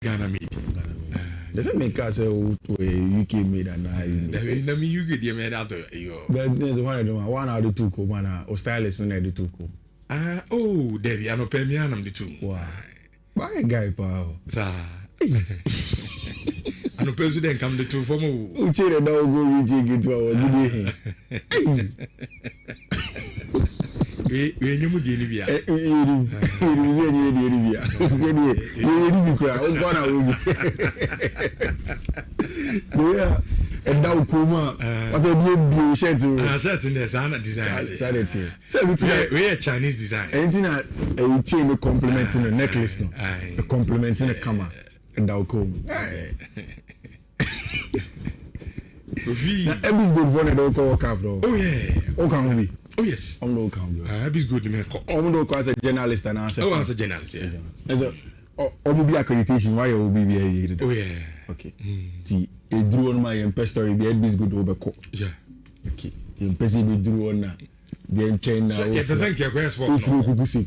Ghana made. Doesn't make us UK made and I mean you get made out of you. There's one of them, one out of two co man or stylist on the two co. Oh, Debbie, I know Pemianum the two. Why a guy power? Sir. I know president come the two for me. Who cheated dog go you to we knew Guinea. And now Kuma was a new shirt in the Sana design. So we are Chinese design. Anything a chain complimenting a necklace, no, complimenting a camera. And now come. Everything's good for the dog walk out though. Oh yeah. Oh can we? Oh yes. I'm no can. Everything's good to me. I'm no as a journalist and answer. Oh, as a journalist, yeah. As a be accreditation. Why you be here? Oh yeah. Okay. See, a drew on my story. Be everything's good over. Yeah. Okay. The person be drew on that. The China. So it doesn't care where sport. If you could see,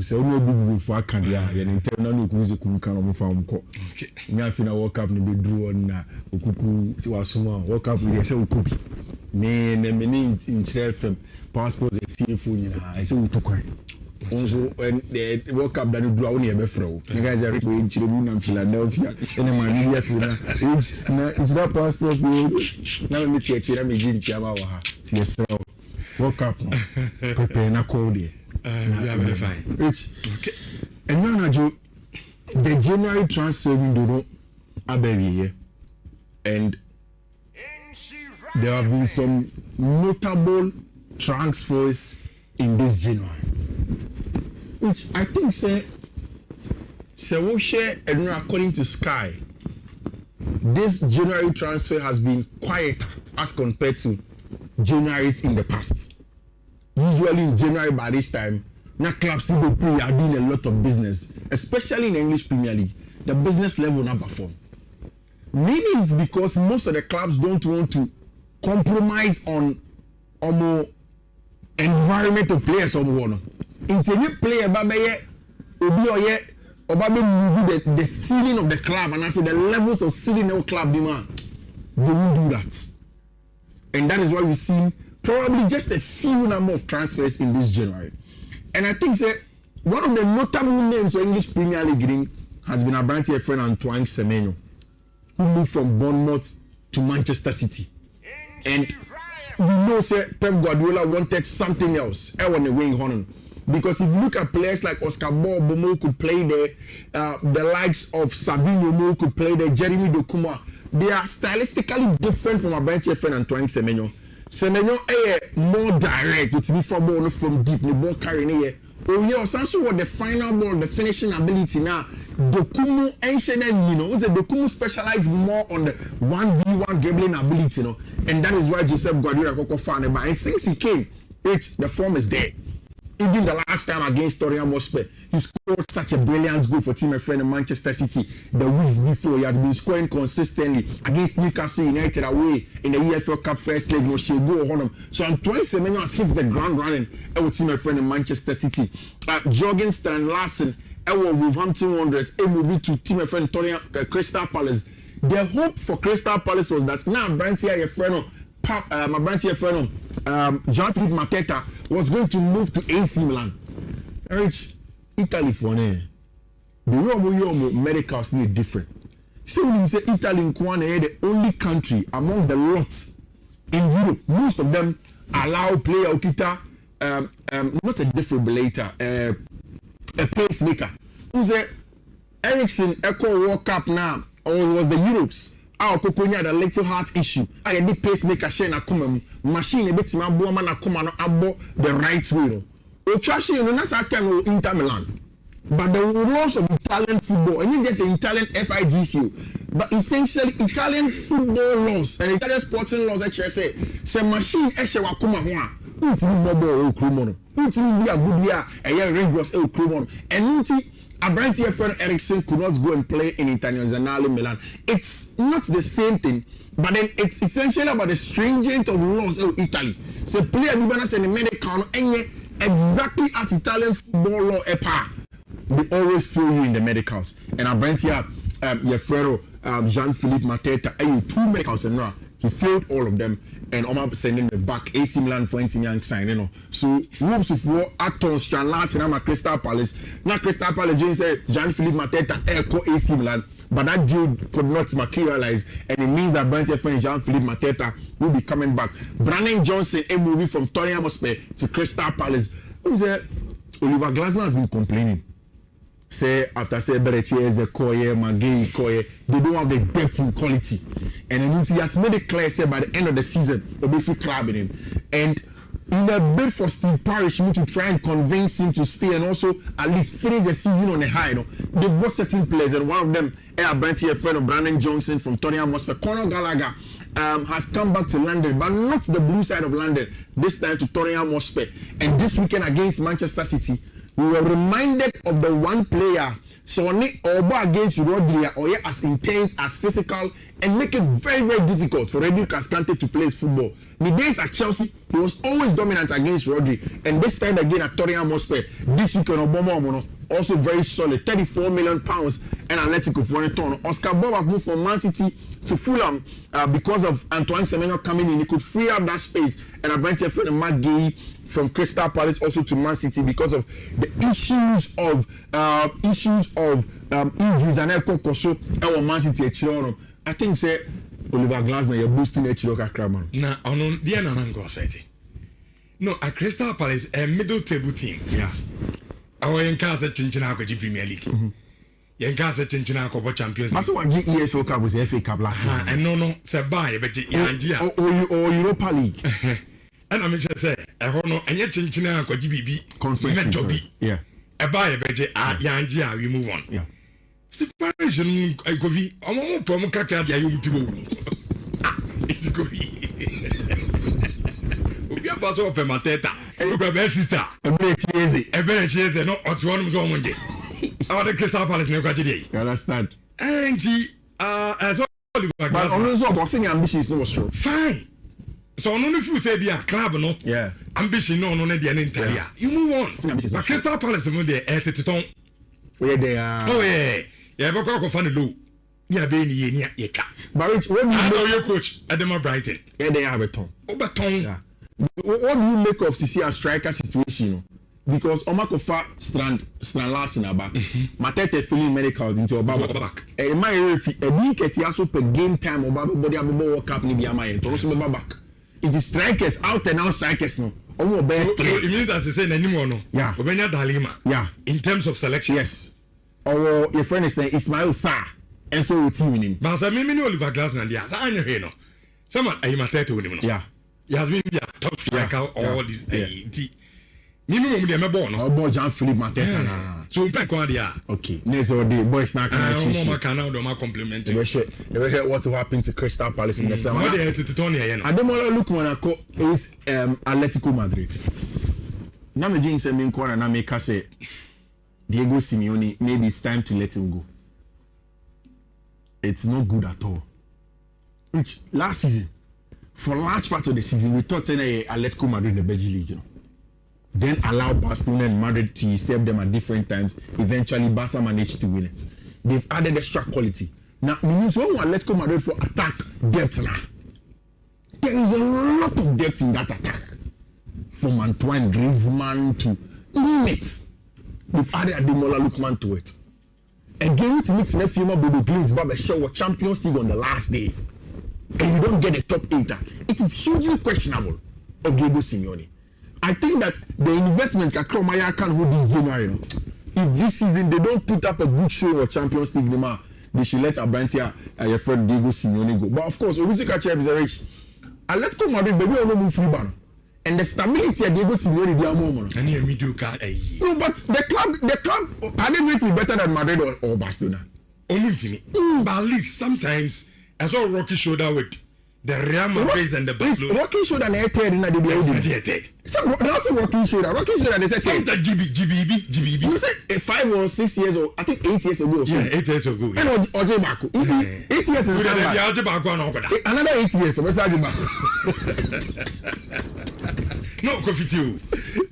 so no big for Canada. You internal kuzi kumkana mufamko. Okay. Nyafina walk up ni be drew on na okuku tiwasuma walk up with say okubi. Me in film passport the TF nyina. I say utukwan. Also when they walk up that do awon e be frɛ. You guys are rich in Chilebu and Philadelphia. And man media say na is that passport na me check me jinchi aba wa ha. Yes. Woke up now. Prepare na call there. We are very fine. Rich. Okay. And now Joe, the January transfer window abeli, and there have been some notable transfers in this January, which I think say we share, and according to Sky, this January transfer has been quieter as compared to January's in the past. Usually in January by this time, now clubs still are doing a lot of business, especially in the English Premier League. The business level not perform. Maybe it's because most of the clubs don't want to compromise on more environment of players on one. Interview player babaye obi oye obabe move the ceiling of the club, and I say the levels of ceiling of club demand. They won't do that. And that is why we've seen probably just a few number of transfers in this January. And I think one of the notable names of English Premier League has been a branch friend Antoine Semenyo, who moved from Bournemouth to Manchester City. And we know Pep Guardiola wanted something else. I want to wing on. Because if you look at players like Oscar Bomo could play there, the likes of Savinho could play there, Jeremy Dokuma, they are stylistically different from a branch friend Antoine Semenyo. Semenyo is more direct, with me for ball from deep, the ball carrying here. Oh yeah, also what the final ball, the finishing ability now. Dokumu ancient, Dokumu specialized more on the 1v1 dribbling ability, and that is why Joseph Guardiola Coco fan. And since he came, the form is there. Even the last time against Tottenham Hotspur, he scored such a brilliant goal for team friend in Manchester City. The weeks before, he had been scoring consistently against Newcastle United away in the EFL Cup first leg. No, she'll go on him. So Antoine Semenyo has hit the ground running with team friend in Manchester City. Jorgensen and Larson, Wolverhampton Wanderers, a movie to team friend Tottenham Crystal Palace. The hope for Crystal Palace was that now Brantia, your friend, my Brantia friend, Jean-Philippe Mateta was going to move to AC Milan. Rich, Italy for now. The way medicals need different. So when you say Italy in Kwane, the only country amongst the lots in Europe, most of them allow player Okita, not a defibrillator, a pacemaker. Who's a Ericsson Echo World Cup now, or was the Europes? Our Kokonya had a little heart issue. I did pacemaker share na come machine a bit my boy man na come abo the right way. Ochashi no na sa time Inter Milan. But the rules of Italian football, and not just the Italian FIGC, but essentially Italian football laws and Italian sporting laws actually say machine eshe wa kuma ho a untimi mobile o krumo no untimi bi agudia eye rigorous o krumo and unti Abranti friend Ericsson could not go and play in Internazionale Milan. It's not the same thing, but then it's essentially about the stringent of laws of Italy. So player Libana and the medical exactly as Italian football law epa. They always fail you in the medicals. And Abranti Yefrero, Jean-Philippe Mateta, and 2 medicals and now he failed all of them, and I'm sending them back AC Milan for young sign, you know. So Wolves of War, Aton, Stranlas, and I'm a Crystal Palace. Now Crystal Palace, James said Jean-Philippe Mateta, echo AC Milan, but that deal could not materialize, and it means that Brentford friend Jean-Philippe Mateta will be coming back. Brandon Johnson, a movie from Tottenham Hotspur to Crystal Palace. Who said Oliver Glasner has been complaining. Say after say Berettier, the Koye, Magay, Koye, they don't have the depth in quality. And he has made it clear, say by the end of the season, they'll be free clubbing him. And in a bid for Steve Parish, you need to try and convince him to stay and also at least finish the season on a high. You know? They've got certain players, and one of them, Brentford friend of Brandon Johnson from Tottenham Hotspur, Conor Gallagher, has come back to London, but not the blue side of London, this time to Tottenham Hotspur. And this weekend against Manchester City, we were reminded of the one player, so Oba against Rodri, or as intense, as physical, and make it very, very difficult for Rodri Cascante to play his football. The days at Chelsea, he was always dominant against Rodri, and this time again at Tottenham Hotspur, this weekend Obama also very solid, £34 million, and Atletico for Tono. Oscar Bob have moved from Man City to Fulham because of Antoine Semenyo coming in. He could free up that space, and I went for the Matt Gay from Crystal Palace also to Man City because of the issues of injuries and Koso our Man City Chirono. I think say Oliver Glasner you're boosting Chiroka Kraman. Na on the Nanango Sweaty. No, a Crystal Palace a middle table team. Yeah. Our Yankasa Chinchinaco Premier League. Yankasa Chinchinaco Champions League. That's what EFL Cup was the FA Cup last season. And no, Sabai, but or Europa League. And I'm just say, I don't know, and yet Chinchinaco GBB conference. Yeah. A buy a budget at Yangia, we move on. Yeah. Separation, I go be a moment from Kaka, you to go. It's go be. We are about to open my teta. And you got best sister. A very cheesy, no, or 2 one day. Our Crystal Palace never got today. You understand? And as well, but also boxing ambition is not strong. Fine. So only if you say they are club, no, yeah, ambition, no, no, they are entire. You move on. But Crystal Palace, when they are at the where they are. Oh, yeah, but go for the low. Yeah, baby, yeah, but Rich, what do you know your coach, Adama Brighton? Yeah, they have a tongue. Oh, but tongue. Yeah. What do you make of CC and striker situation? Because Omakofa strand last in Aba, Matete feeling medicals into Obaba. And my refi, a big Ketiaso per game time, Obaba body Abo World Cup, Nibiama, and also back. It is strikers out and out strikers no. It means as I say anymore no. Yeah. Obenya Dalima. Yeah. In terms of selection. Yes. Or your friend is saying Ismail Sarr, and so team in him. But I mean Oliver Glasner, yes, I know here no. Someone I Matete with him. Yeah. He has been top striker all this. Minimum de me born. Oh boy, Jean-Philippe Mateta. So pe kwa dia. Okay. Next day, boys na can shit. No can now do my compliment. You hear what happened to Crystal Palace in the summer. What they to Tony here no. Ademola Lookman is Atletico Madrid. Na me jing say me nkwara na make say Diego Simeone, maybe it's time to let him go. It's not good at all. Which last season, for large part of the season, we thought saying Atletico Madrid in the Belgian league, you know. Then allow Barcelona and Madrid to serve them at different times. Eventually, Barca managed to win it. They've added extra quality. Now, means when Atletico Madrid for attack depth now, there is a lot of depth in that attack. From Antoine Griezmann to limits. They've added Ademola Lookman to it. Again, it makes me feel Bodo Glimt Barber show Champions League on the last day. And you don't get a top 8. It is hugely questionable of Diego Simeone. I think that the investment Kakromaya can hold this January. You know? If this season they don't put up a good show or Champions League, they should let Abantia and your friend Diego Simeone go. But of course, Obisika Chair is a rich. Atletico Madrid, baby, will move free ban. And the stability of Diego Simeone, they are more. And here we do car a No, but the club, are they going to be better than Madrid or Barcelona? Only to me. But at least sometimes, I saw Rocky shoulder with the Real Madrid and the Barcelona. Rocky shoulder and third in the building. That's a Rocky shoulder. Rocky shoulder, they said something GBB. You said 5 or 6 years or I think 8 years ago or so. Yeah, 8 years ago. And Oje Baku. 8 years in another 8 years. What's Oje Baku? No, Kofi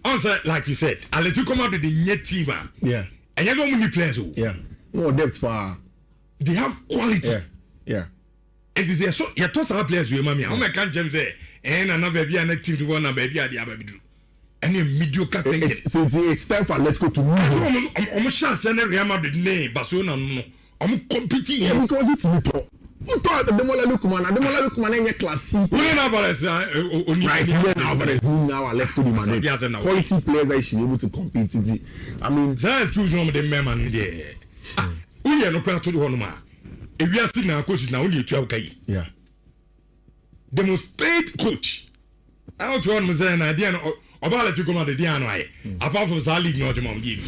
answer like you said. I'll let you come out with the net team. Yeah. And you don't many players. Yeah. No depth power. they have quality. Yeah. It is so you toss our players with mommy. How many can James say? And another baby and a team to one and baby at the other do. And a mediocre thing. It's time for let's go to move. I'm sure send a Real Madrid name, Barcelona. I'm competing. Yeah, because it's little. You thought the Demola Lukman in your class. We're not right now. Let's go to Madrid. Quality players that should be able to compete. I mean, excuse me, the man there. We are not going to do one more. If we are still now coaches now, only 12 yeah. The most paid coach. I want to understand an idea about you come out the Diano. Apart from Sally, no, the mom give.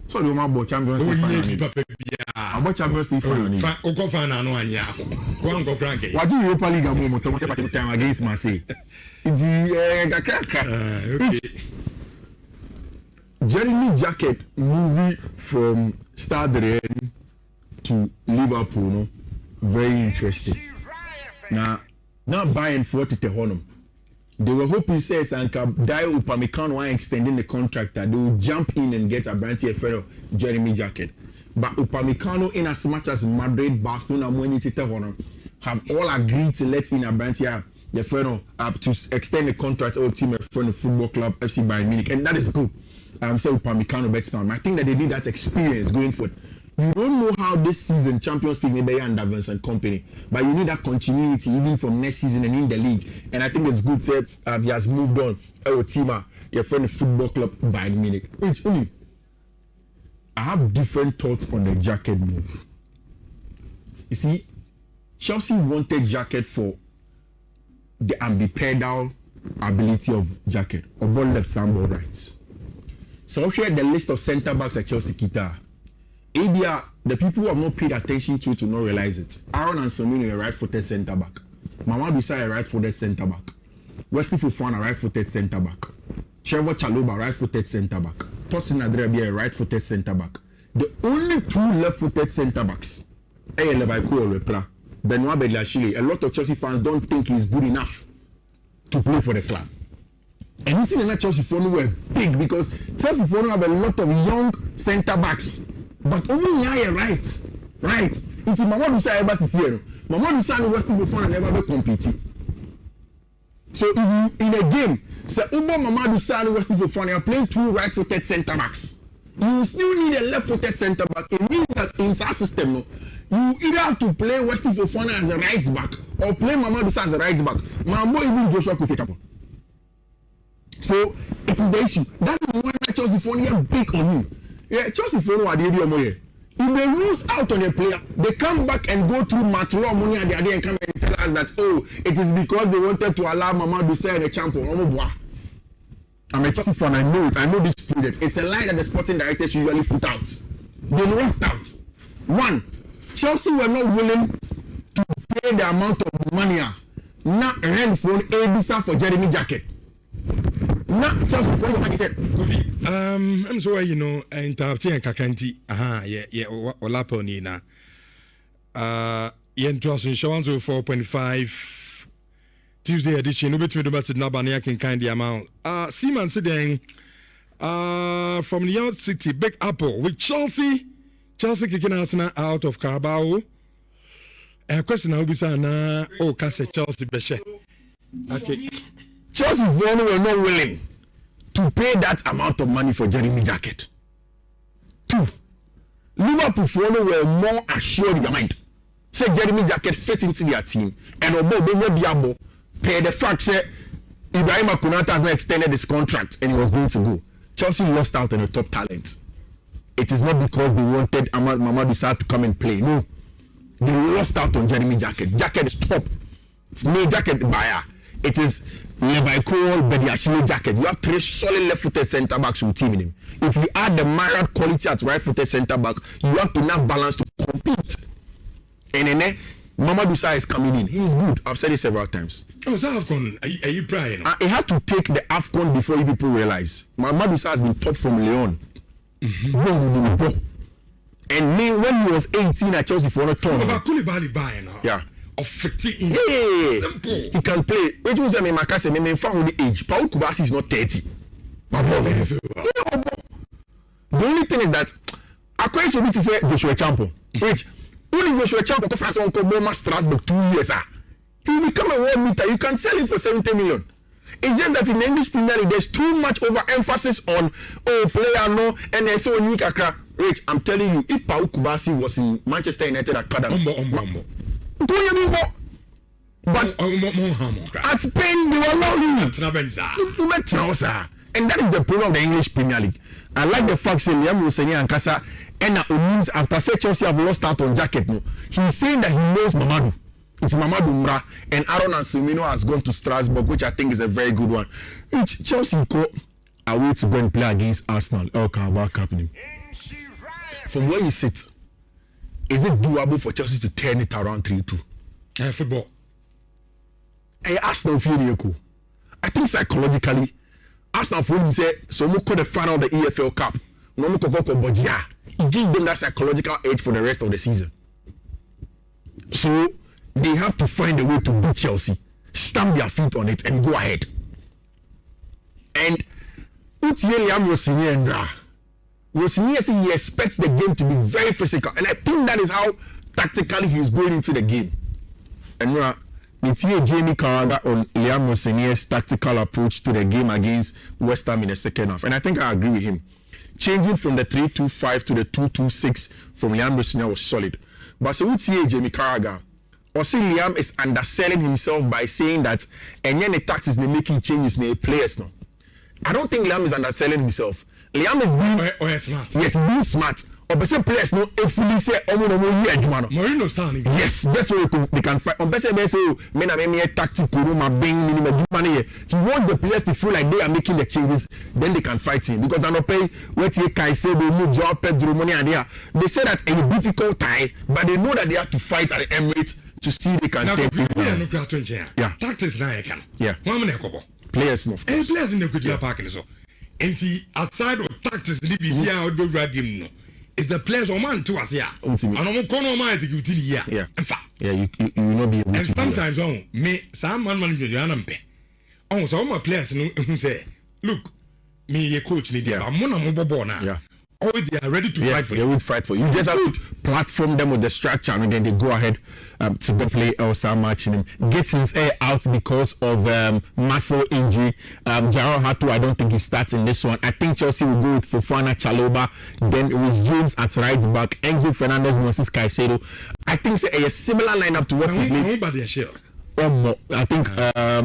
So the one about Champions League. About Champions League final. Go fan and one year. Go and go cranky. What do Europa League moment? Thomas time against Marseille. It's the Jeremy Jacket movie from Stade Rennes to Liverpool, no? Very interesting. Now buying 40 Tehonum. They were hoping says Anka Dio Upamecano are extending the contract that they will jump in and get a brand new fellow Jeremy Jacket. But Upamecano, in as much as Madrid, Barcelona, Munich, Tehonum have all agreed to let in a brand new the fellow to extend the contract of team from the football club FC Bayern Munich, and that is good. So Upamecano bets down. I think that they need that experience going forward. You don't know how this season Champions League may be under Vincent Company, but you need that continuity even from next season and in the league. And I think it's good said he has moved on. Our team, your friend football club Bayern Munich. I have different thoughts on the Jacket move. You see, Chelsea wanted Jacket for the ambipedal ability of Jacket, or ball left, some ball right. So here the list of centre backs at Chelsea Kita. ABR, the people who have not paid attention to it will not realize it. Aaron Anselmino, a right-footed centre back. Mamadou Sarr, a right-footed centre back. Wesley Fofana, a right-footed centre back. Trevor Chalobah, right-footed centre back. Tosin Adrebi, a right-footed centre back. The only two left-footed centre backs, Levaiko or Repla, Benoit Bediashile. A lot of Chelsea fans don't think he's good enough to play for the club. Anything in that Chelsea phone were big because Chelsea phone have a lot of young centre backs. But only Nhyira right. It's Mamadou Sarr ever see here. Mamadou Sarr and Wesley Fofana never be competing. So if you in a game, say Mamadou Sarr and Wesley Fofana are playing two right-footed centre backs, you still need a left-footed centre back. It means that in that system, you either have to play Wesley Fofana as a right back or play Mamadou Sarr as a right back. Mambo even Joshua Kofi Chapo. So it is the issue. That is why Chelsea phone here big on you. Yeah, Chelsea phone what they do more. If they lose out on a player, they come back and go through match law money and the idea and come and tell us that it is because they wanted to allow Mamadou Sarr the champion. I'm a Chelsea fan, I know it. I know this project. It's a lie that the sporting directors usually put out. They lost out. One, Chelsea were not willing to pay the amount of money not rent for Abisa for Jeremy Jacket. Not Chelsea for what he said. I'm sorry, interrupting and Kakanti. Olaponi na. Yentos insurance 4.5 Tuesday edition. No between the message Nabania can kind the amount. Seaman saying from New York City, Big Apple with Chelsea kicking Arsenal out of Carabao. A question I will be saying, Kase Chelsea Beshe. Okay. Chelsea were not willing to pay that amount of money for Jeremy Jacket. Two, Liverpool were more assured in their mind. Say Jeremy Jacket fits into their team, and although they were Diabo, pay the fact that Ibrahim Konate has not extended his contract and he was going to go. Chelsea lost out on a top talent. It is not because they wanted Mamadou Sarr to come and play. No, they lost out on Jeremy Jacket. Jacket is top. No Jacket buyer. It is Levaiko, Bediashile Jacket. You have three solid left-footed centre backs with team in him. If you add the Marriott quality at right-footed centre back, you have enough balance to compete. And then Mamadou Sarr is coming in. He is good. I've said it several times. Oh, so AFCON, are you prying? He had to take the AFCON before you people realize. Mamadou Sarr has been top from Lyon. No. And when he was 18 at Chelsea for a tournament. But Koulibaly buying now. Yeah. Of 15. Yeah. Simple. He can play. Which was Makase, found the age. Paul Kubasi is not 30. The only thing is that according to me to say Joshua Champo, which Only Joshua Champ France on Koboma Strasbourg 2 years. He will become a world meter. You can sell it for 70 million. It's just that in the English Premier League, there's too much overemphasis on player no and there's so unique. Rich, I'm telling you, if Pau Kubasi was in Manchester United Academy, but at Spain they will allow you. And that is the problem of the English Premier League. I like the fact that Liam Roseni and Kasa and means after say Chelsea have lost out on jacket. No, he's saying that he knows Mamadou. It's Mamadou Mra and Aaron Ansumino has gone to Strasbourg, which I think is a very good one. Which Chelsea go away to go and play against Arsenal. Happening. From where you sit, is it doable for Chelsea to turn it around 3-2? Football. Arsenal feel cool. I think psychologically, Arsenal for him say so we call the final of the EFL Cup. No mo koko bodia. It gives them that psychological edge for the rest of the season. So they have to find a way to beat Chelsea, stamp their feet on it, and go ahead. And Liam Rosini says he expects the game to be very physical, and I think that is how tactically he's going into the game. And it's here Jamie Carragher on Liam Rosini's tactical approach to the game against West Ham in the second half, and I think I agree with him. Changing from the 3-2-5 to the 2-2-6 from Liam Rosini was solid. But so what's here Jamie Carragher? Or see Liam is underselling himself by saying that and then the tactics they making changes in the players now. I don't think Liam is underselling himself. Liam is being smart. Yes, he's being smart. Or but some players no fully say Mourinho standing. Yes, that's why they can fight. On better men are tactical money. He wants the players to feel like they are making the changes, then they can fight him. Because I'm not paying what you can say they move job Pedro money and they say that in a difficult time, but they know that they have to fight at the Emirates to see they can take it down. Yeah. Tactics now can. Yeah. Players no. Players in the good park so. And aside of tactics, the game no. Is the players or man to us here? And I'm going man to give you yeah. You will not be able to. And sometimes me some man you anampe. So my players who say, look, me a coach need I'm now. Yeah. Oh, they are ready to fight for you. They will fight for you. You just have to platform them with the structure and then they go ahead to go play some match in him. Gittins out because of muscle injury. Jarrell Hatu, I don't think he starts in this one. I think Chelsea will go with Fofana Chaloba. Then it was James at right back. Enzo Fernandez, Moses Caicedo. I think it's a similar lineup to what he played. I think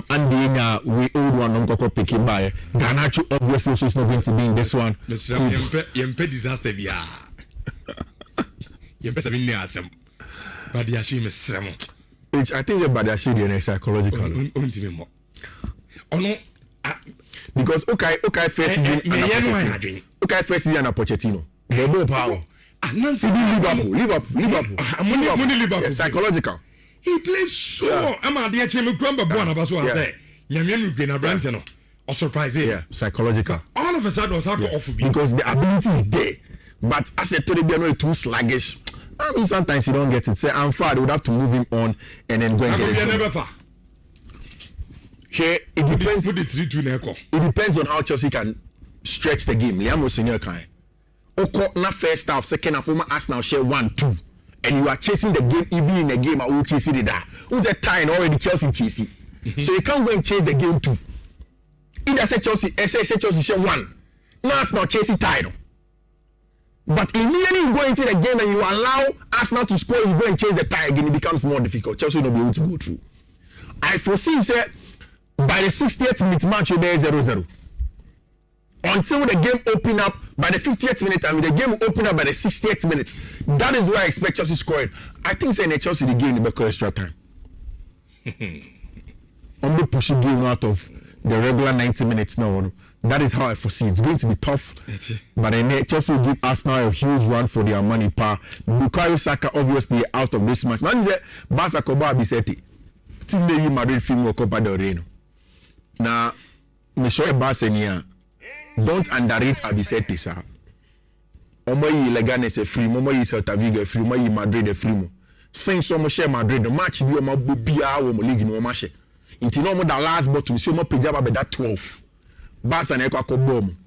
Andy we old one on Coco picking by Garnacho obviously also is not going to be in this one. Yempe disaster via Yempe Sabine Asem Badiashi Mesremo. Which I think the Badiashi is psychological. No, because okay first season okay first season and Pochettino. They both power. Liverpool. Psychological. He plays so well. I'm at the HM Grumba Bona, but I say, Yamian Green Brantano, or surprise it. Yeah, psychological. All of a sudden, was hard to offer because the ability is there. But as a Tony Biano, too sluggish. I mean, sometimes you don't get it. Say, I'm far, they would have to move him on and then go and get it. Never far. Here, it depends. It depends on how Chelsea can stretch the game. Liam Rosenior can. Oko, na first half, second half, Arsenal share 1-2. And you are chasing the game, even in a game, I will chase it that. Who's a tie and already Chelsea chasing? So you can't go and chase the game too. Either say Chelsea share 1. Now Arsenal chasing tie. But immediately you go into the game and you allow Arsenal to score, you go and chase the tie again, it becomes more difficult. Chelsea will not be able to go through. I foresee, say, by the 60th minute match, you'll be 0-0. Until the game open up by the 50th minute and the game will open up by the 60th minute. That is where I expect Chelsea scoring. I think saying Chelsea the game will be extra time. I'm not pushing game out of the regular 90 minutes now. That is how I foresee. It's going to be tough. But then Chelsea will give Arsenal a huge run for their money. Bukayo Saka obviously out of this match. Now Barca Koba Biseti. Team Real Madrid film will Copa del Rey. Now, Michel Barcelona. Don't underrate Abiseti, sir. Omo yi Leganes a free, Momo yi Celta Vigo free, Momo yi Madrid a free mo. Since so much Madrid, the match bi o ma bia wo mo league no ma she. Inti no mo da last bottle, so mo pejaba be that 12. Barca na ekwa ko bom.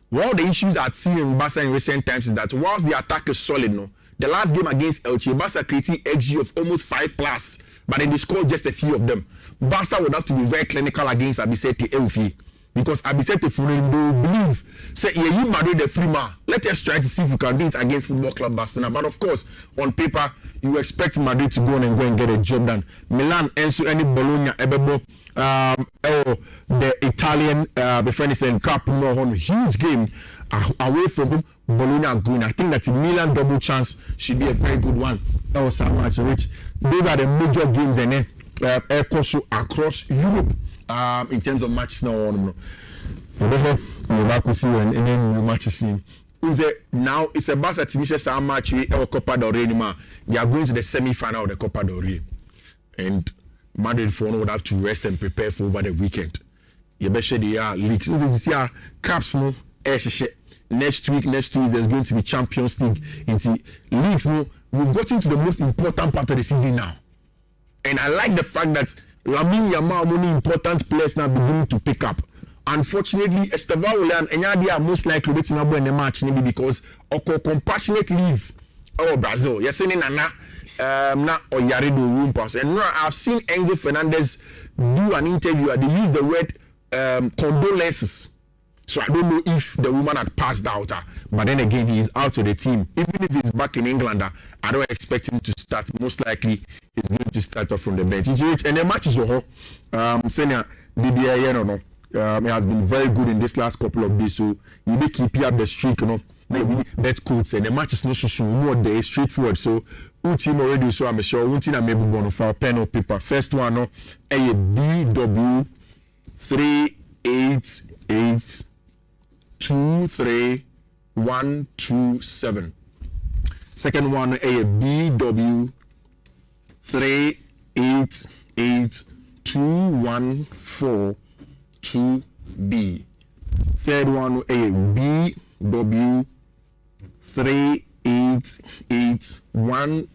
One of the issues I've seen in Barca in recent times is that whilst the attack is solid, no, The last game against Elche, Barca created XG of almost 5+, but then they scored just a few of them. Barca would have to be very clinical against Abisete Eufi, because Abisete Funen will believe, say, yeah, you Madrid the free man. Let us try to see if we can do it against Football Club Barcelona. But of course, on paper, you expect Madrid to go on and get a job done. Milan, Enzo, any Bologna, Ebebo, the Italian, the French and Cup, huge game away from home. Bologna are going. I think that the Milan double chance should be a very good one. That was so much rich. Those are the major games and then across Europe in terms of matches now. Now it's a Barca Timisha match or Copa del Rey. They are going to the semi-final of the Copa del Rey, and Madrid would have to rest and prepare for over the weekend. You bet they are leagues. This is caps no. Next week there's going to be Champions League. Into leagues no. We've gotten to the most important part of the season now, and I like the fact that Lamine Yamal, many important players now beginning to pick up. Unfortunately, Estevao and Enyadi are most likely to be in the match maybe because of compassionate leave Brazil. You're saying Nana na Oyarido room pass. And now I've seen Enzo Fernandez do an interview and they use the word condolences. So I don't know if the woman had passed out, but then again, he is out of the team. Even if he's back in England, I don't expect him to start. Most likely, he's going to start off from the bench. And the match is Senior DBA, it has been very good in this last couple of days. So you may keep up the streak, That could say the match is not so more day straightforward. So one team already, so I'm sure one team I may be going for pen or paper. First one, a BW 388. 23127. Second one, a BW 388214 Third one, a BW 3881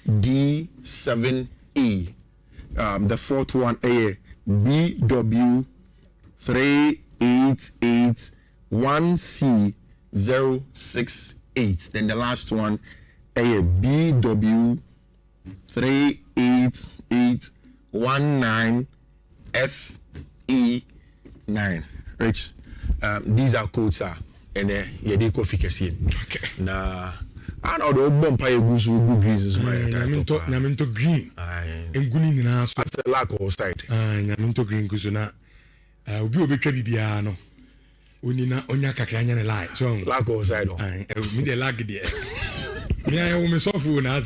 D7E. The fourth one, a BW 3881C068. Then the last one, a BW 38819FE9. Rich, these are codes, and you did coffee casino. Okay. Now, I know the old bumper goes with good greens as well. I'm into green. And good in house. That's a lack of side. I'm into green Guzuna. Obi obetwa bibia no oni na onya kakra nya ne lie so lack of side me dey lag there me I wo me sofu na